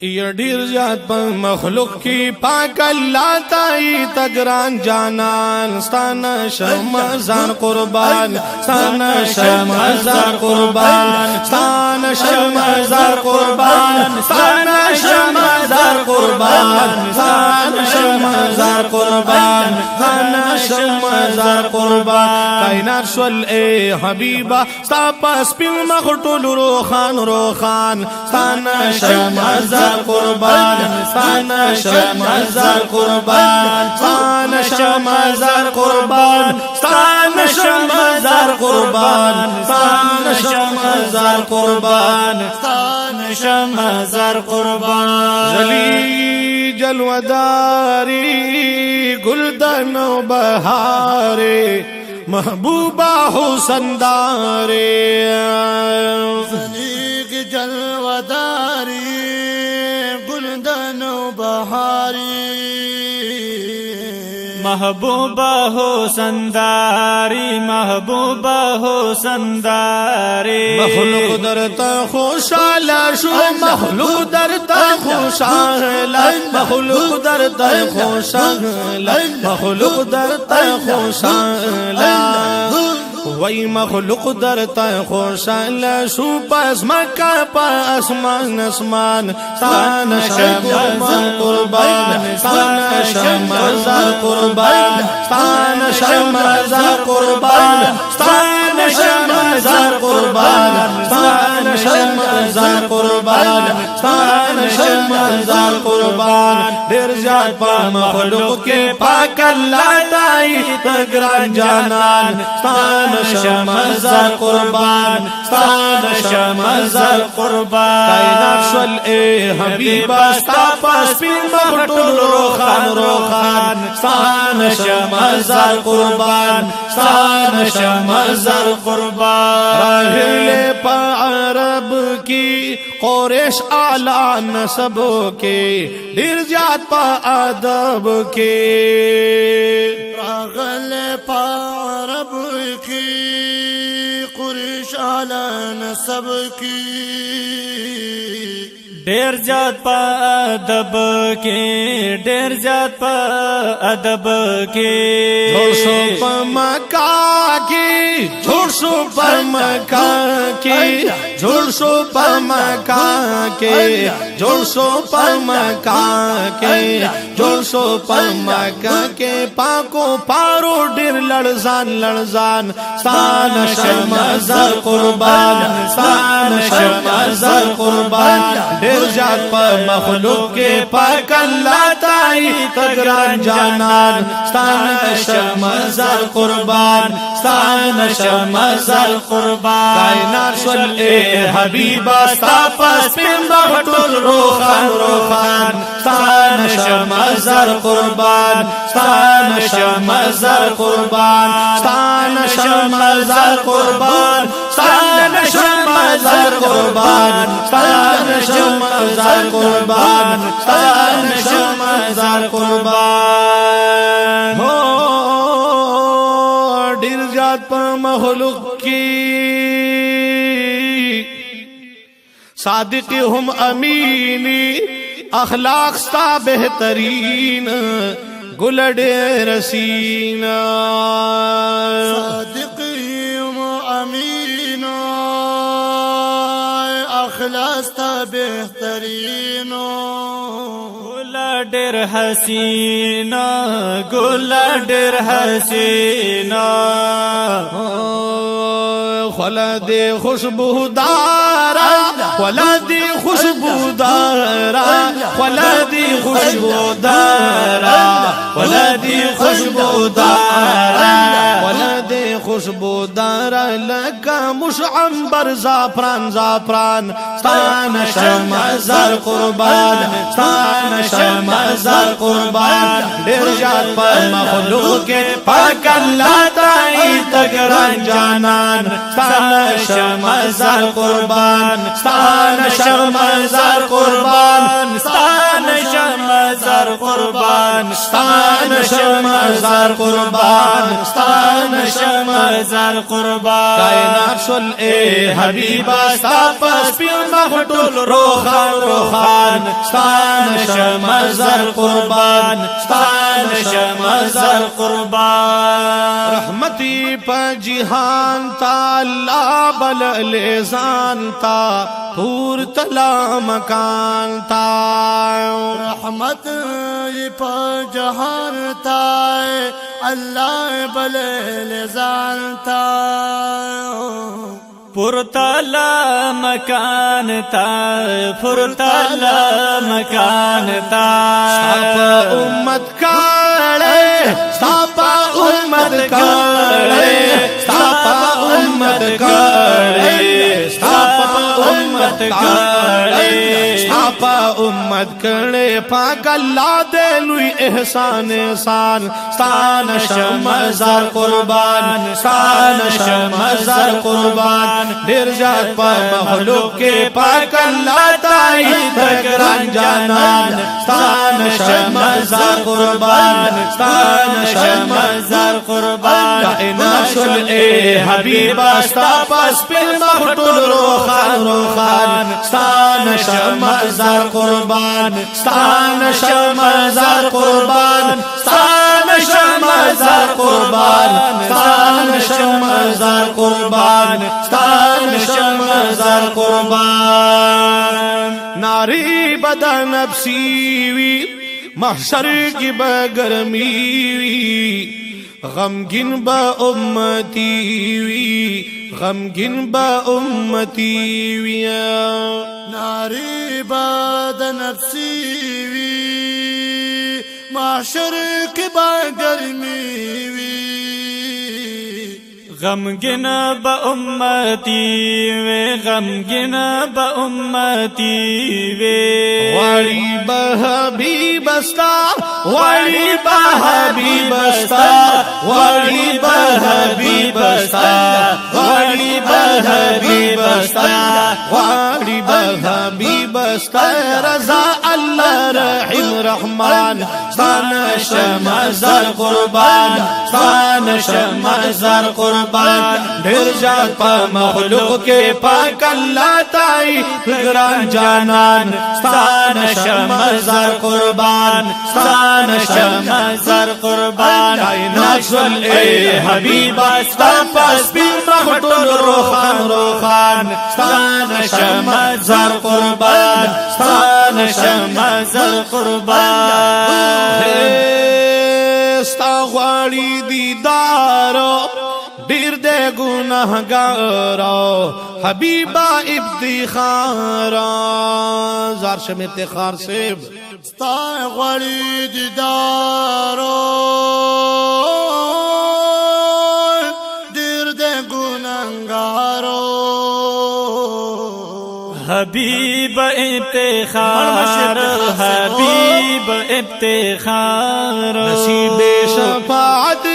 یہ ډیر زیات په مخلوق کی پاک الله تای تگران جانان ستانه شمزان قربان ستانه شمزان قربان ستانه شمزان قربان ستانه شمزان قربان ستانه شمزان قربان ستانه شمزان قربان کائنات شول اے حبیبا ستا پاس پین مخټول روخان روخان ستانه شمزان قربان ستانه شمزار قربان ستانه شمزار قربان ستانه شمزار قربان ستانه شمزار قربان ستانه شمزار قربان جلی جلوداری گلدن و بهاری محبوبہ حسن داری زلیق جلوداری گلدن و بہاری محبوبہ حسن داری محبوبہ حسن داری مخلوق درتا خوشحال شو مخلوق درتا خوشحال مخلوق درتا خوشحال مخلوق درتا خوشحال وای مخلوق درتا خوشحال شو پس مکہ پا اسمان اسمان ستانه شمزار قربان ستانه شمزار قربان ستانه شمزار قربان ستانه شمزار قربان ستانه شمزار قربان ستانه شمزار قربان ډیر زیات په مخلوق کې پاک الله دای تگران جانان ستانه شمزار قربان ستانه شمزار قربان کائنات شول اے حبیبا ستا پاس پین مخټول روخان روخان ستانه شمزار قربان ستانه شمزار قربان راهل پا عرب کی قریش اعلی نسب کے ډیر زیات پا ادب کے راغل پا عرب کی قریش اعلی نسب کی ډیر زیات په ادب کې ډیر زیات په ادب کې جوړ شو په مکه کې جوړ شو په مکه کې جوړ شو په مکه کې جوړ شو په مکه کې جوړ شو په مکه کې پاکو پارو ډیر لړزان لړزان ستانه شمزار قربان ستانه شمزار قربان ډیر زیات په مخلوق کې پاک الله تای تگران جانان ستانه شمزار قربان ستانه شمزار قربان کائنات شول اے حبیبا ستا پاس پین مخټول روخان روخان ستانه شمزار قربان ستانه شمزار قربان ستانه شمزار قربان ستانه شمزار قربان ستانه شمزار قربان ستانه شمزار قربان ہو ډیر زیات په مخلوق کی صادق هم امینی اخلاق ستا بہترین گل ډیر سینا صادق امین اخلاص تا بہترین ګل ډیر حسینا ګل ډیر حسینا خلد خوشبودارا خلد خوشبودارا خلد خوشبودارا خلد خوشبودارا خلد خوشبودارا لکا مشعنبر زعفران زعفران ستانه شمزار قربان ستانه شمزار قربان ډیر زیات په مخلوق کې پاک الله تای تگران جانان ستانه شمزار قربان ستانه شمزار قربان ستانه شمزار زر قربان ستان شمزار قربان ستان شمزر قربان کائنات شل اے حبیبا ستا پس پیل مخطول روخان روخان ستان شمزار قربان ستان شمزار قربان رحمتی پا جہان تا اللہ بل لیزان تا پور تلا مکان تا رحمت پا جہان تائے اللہ بلے جانتا پرتالا مکان تا پرتالا مکان تا ساپا امت کاڑے ساپا امت کاڑے ساپا امت کاڑے ساپا امت کاڑے ساپا امت کاڑے پاک اللہ دے لوی احسان احسان ستان شمزار قربان ستان شمزار قربان دیر جات پا مخلوق کے پاک اللہ تائی دگران جانان ستان شمزار قربان ستان شمزار قربان کائنات شل اے حبیبا ستا پس پل مخطول روخان روخان ستان شمزار قربان ستان شمزار قربان ستان شمزار قربان ستان شمزار قربان ستان شمزار قربان ناری بدا نفسی وی محشر کی بگرمی وی غمگن با امتی وی غمگن با امتی وی ناری باد نفسی وی معاشر کی با گرمی وی غمگن با امتی وے غمگن با امتی وے واری بحبیب استا واری بحبیب استا واری بحبیب استا واری بحبیب استا واری بحبیب استا رضا اللہ رحیم رحمان ستان شمزار قربان ستان شمزار قربان ڈھیر جات پا مخلوق کے پاک اللہ تائی گران جانان ستان شمزار قربان ستان شمزار قربان کائنات شل اے حبیبا ستا پس پی مخطول روخان روخان ستان شمزار قربان ستان شمزار قربان ستا غواړي دیدارو دیر دے گناہگارو حبیبا ابتخارا زار شم افتخار سیب ستا غوری دیدارو دیر دے گناہگارو حبیب افتخار حبیب افتخار نصیب شفاعت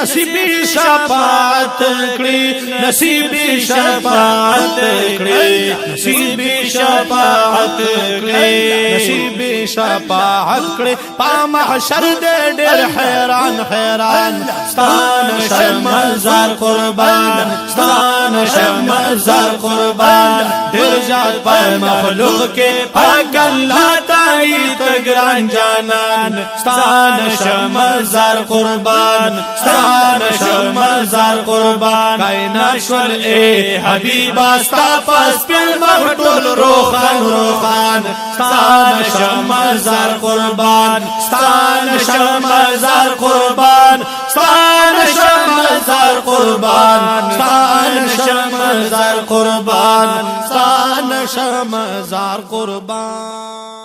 نصیب شفاعت کړي نصیب شفاعت کړي نصیب شفاعت کړي نصیب شفاعت کړي په محشر دې ډېر حیران حیران ستان شمزار قربان ستان شمزار قربان ډېر جات په مخلوق کې پاک الله تائی تگران جانان ستان شمزار قربان ستان شمزار قربان کائنات شل اے حبیبا ستا پس پل مخطول روخان روخان ستان شمزار قربان ستان شمزار قربان ستان شمزار قربان ستان شمزار قربان ستان شمزار قربان